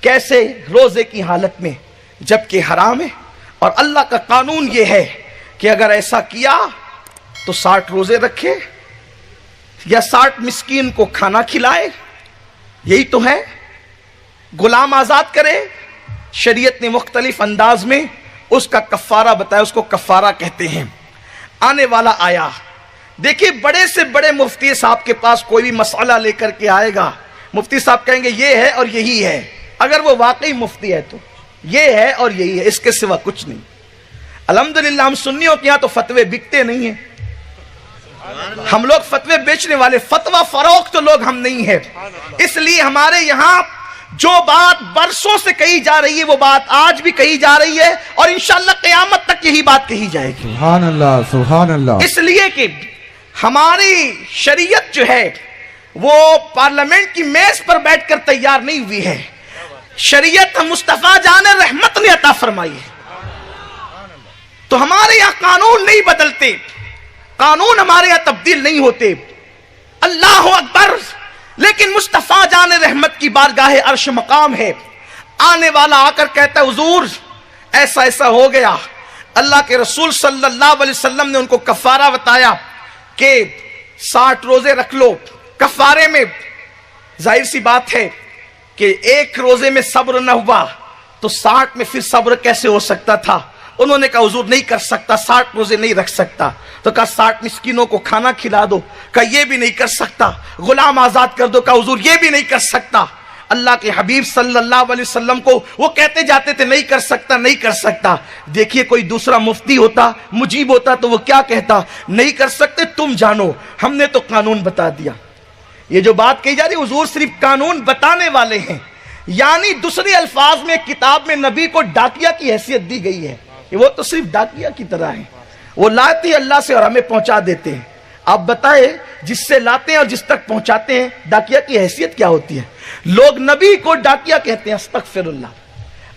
کیسے روزے کی حالت میں جبکہ حرام ہے، اور اللہ کا قانون یہ ہے کہ اگر ایسا کیا تو 60 روزے رکھے یا 60 مسکین کو کھانا کھلائے، یہی تو ہے، غلام آزاد کرے۔ شریعت نے مختلف انداز میں اس کا کفارہ بتایا، اس کو کفارہ کہتے ہیں۔ آنے والا آیا، دیکھیے بڑے سے بڑے مفتی صاحب کے پاس کوئی بھی مسئلہ لے کر کے آئے گا، مفتی صاحب کہیں گے یہ ہے اور یہی ہے، اگر وہ واقعی مفتی ہے تو یہ ہے اور یہی ہے، اس کے سوا کچھ نہیں۔ الحمدللہ ہم سنیوں کے یہاں تو فتوے بکتے نہیں ہیں، ہم لوگ فتوے بیچنے والے، فتوہ فروخت تو لوگ ہم نہیں ہیں، اس لیے ہمارے یہاں جو بات برسوں سے کہی جا رہی ہے وہ بات آج بھی کہی جا رہی ہے، اور انشاءاللہ قیامت تک یہی بات کہی جائے گی۔ سبحان اللہ سبحان اللہ۔ اس لیے کہ ہماری شریعت جو ہے وہ پارلیمنٹ کی میز پر بیٹھ کر تیار نہیں ہوئی ہے، شریعت مصطفیٰ جان رحمت نے عطا فرمائی ہے۔ تو ہمارے یہاں قانون نہیں بدلتے، قانون ہمارے یہاں تبدیل نہیں ہوتے، اللہ اکبر، لیکن مصطفیٰ جان رحمت کی بارگاہ عرش مقام ہے۔ آنے والا آ کر کہتا ہے حضور ایسا ایسا ہو گیا، اللہ کے رسول صلی اللہ علیہ وسلم نے ان کو کفارہ بتایا کہ 60 روزے رکھ لو۔ کفارے میں ظاہر سی بات ہے کہ ایک روزے میں صبر نہ ہوا تو 60 میں پھر صبر کیسے ہو سکتا تھا؟ انہوں نے کہا حضور نہیں کر سکتا، 60 روزے نہیں رکھ سکتا، تو کہا 60 مسکینوں کو کھانا کھلا دو، کہا یہ بھی نہیں کر سکتا، غلام آزاد کر دو، کہا حضور یہ بھی نہیں کر سکتا۔ اللہ کے حبیب صلی اللہ علیہ وسلم کو وہ کہتے جاتے تھے نہیں کر سکتا نہیں کر سکتا۔ دیکھیے کوئی دوسرا مفتی ہوتا، مجیب ہوتا، تو وہ کیا کہتا؟ نہیں کر سکتے تم جانو، ہم نے تو قانون بتا دیا۔ یہ جو بات کہی جا رہی حضور صرف قانون بتانے والے ہیں، یعنی دوسرے الفاظ میں کتاب میں نبی کو ڈاکیا کی حیثیت دی گئی ہے، وہ تو صرف ڈاکیا کی طرح ہے، وہ لاتے اللہ سے اور ہمیں پہنچا دیتے ہیں۔ آپ بتائیں جس سے لاتے ہیں اور جس تک پہنچاتے ہیں ڈاکیا کی حیثیت کیا ہوتی ہے؟ لوگ نبی کو ڈاکیا کہتے ہیں، استغفر اللہ۔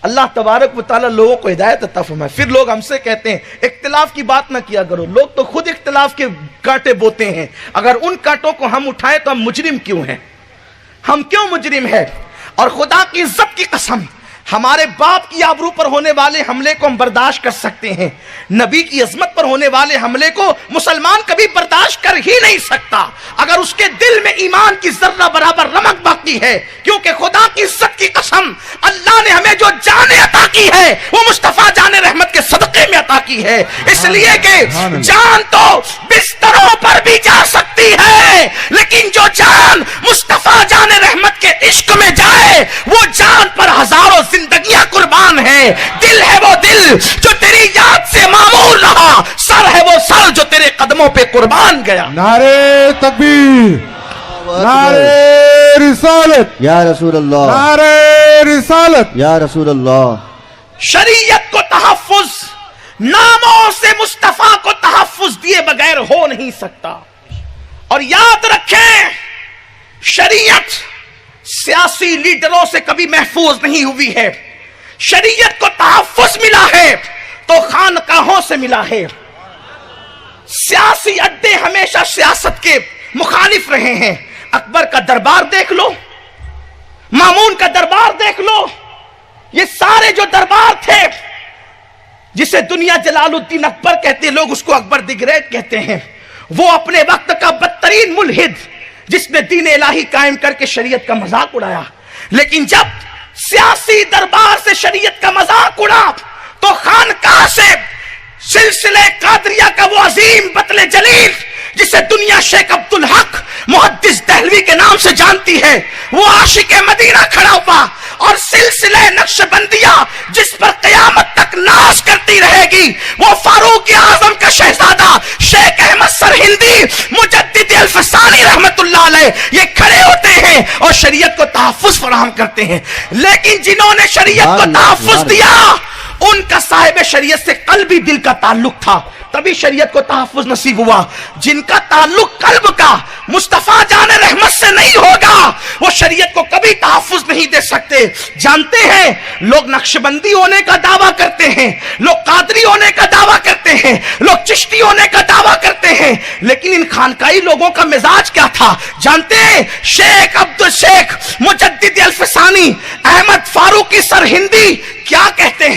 اللہ تبارک و تعالیٰ لوگوں کو ہدایت عطا فرمائے۔ پھر لوگ ہم سے کہتے ہیں اختلاف کی بات نہ کیا کرو، لوگ تو خود اختلاف کے کانٹے بوتے ہیں، اگر ان کانٹوں کو ہم اٹھائیں تو ہم مجرم کیوں ہیں؟ ہم کیوں مجرم ہیں؟ اور خدا کی عزت کی قسم ہمارے باپ کی آبرو پر ہونے والے حملے کو ہم برداشت کر سکتے ہیں، نبی کی عظمت پر ہونے والے حملے کو مسلمان کبھی برداشت کر ہی نہیں سکتا اگر اس کے دل میں ایمان کی ذرہ برابر رمق باقی ہے، کیونکہ خدا کی عزت کی قسم اللہ نے ہمیں جو جان عطا کی ہے وہ مصطفیٰ جان رحمت کے صدقے میں عطا کی ہے، اس لیے کہ جان تو بستروں پر بھی جا سکتی ہے، لیکن جو جان مصطفیٰ جان رحمت کے عشق میں جائے وہ جان پر ہزاروں زندگیاں قربان ہیں۔ دل ہے وہ دل جو تیری یاد سے معمور رہا، سر ہے وہ سر جو تیرے قدموں پہ قربان گیا۔ نعرے تکبیر، نعرے رسالت یا رسول اللہ، نعرے رسالت یا رسول اللہ۔ شریعت کو تحفظ ناموں سے مصطفیٰ کو تحفظ دیے بغیر ہو نہیں سکتا، اور یاد رکھیں شریعت سیاسی لیڈروں سے کبھی محفوظ نہیں ہوئی ہے، شریعت کو تحفظ ملا ہے تو خانقاہوں سے ملا ہے۔ سیاسی اڈے ہمیشہ سیاست کے مخالف رہے ہیں، اکبر کا دربار دیکھ لو، مامون کا دربار دیکھ لو، یہ سارے جو دربار تھے جسے دنیا جلال الدین اکبر کہتے ہیں، لوگ اس کو اکبر دی گریٹ کہتے ہیں، وہ اپنے وقت کا بدترین ملحد جس نے دین الہی قائم کر کے شریعت کا مذاق اڑایا، لیکن جب سیاسی دربار سے شریعت کا مذاق اڑا تو خانقاہ سے سلسلہ قادریہ کا وہ عظیم بطل جلیل جسے دنیا شیخ عبدالحق محدث دہلوی کے نام سے جانتی ہے، وہ عاشق مدینہ کھڑا ہوا، اور سلسلہ نقش بندیہ جس پر قیامت تک ناز کرتی رہے گی، وہ فاروق اعظم کا شہزادہ شیخ احمد سرہندی مجدد الفسانی رحمت اللہ علیہ یہ کھڑے ہوتے ہیں اور شریعت کو تحفظ فراہم کرتے ہیں، لیکن جنہوں نے شریعت کو تحفظ دیا ان کا صاحب شریعت سے قلبی دل کا تعلق تھا، تبھی شریعت کو تحفظ نصیب ہوا۔ جن کا تعلق قلب کا مصطفیٰ جان رحمت سے نہیں ہوگا وہ شریعت کو کبھی تحفظ نہیں دے سکتے. جانتے ہیں لوگ نقشبندی ہونے کا دعویٰ کرتے ہیں, لوگ قادری ہونے کا دعویٰ کرتے ہیں, لوگ چشتی ہونے کا دعویٰ کرتے ہیں, لیکن ان خانقاہی لوگوں کا مزاج کیا تھا جانتے ہیں؟ شیخ عبد الشیخ مجدد الفسانی احمد فاروقی سرہندی کیا کہتے ہیں؟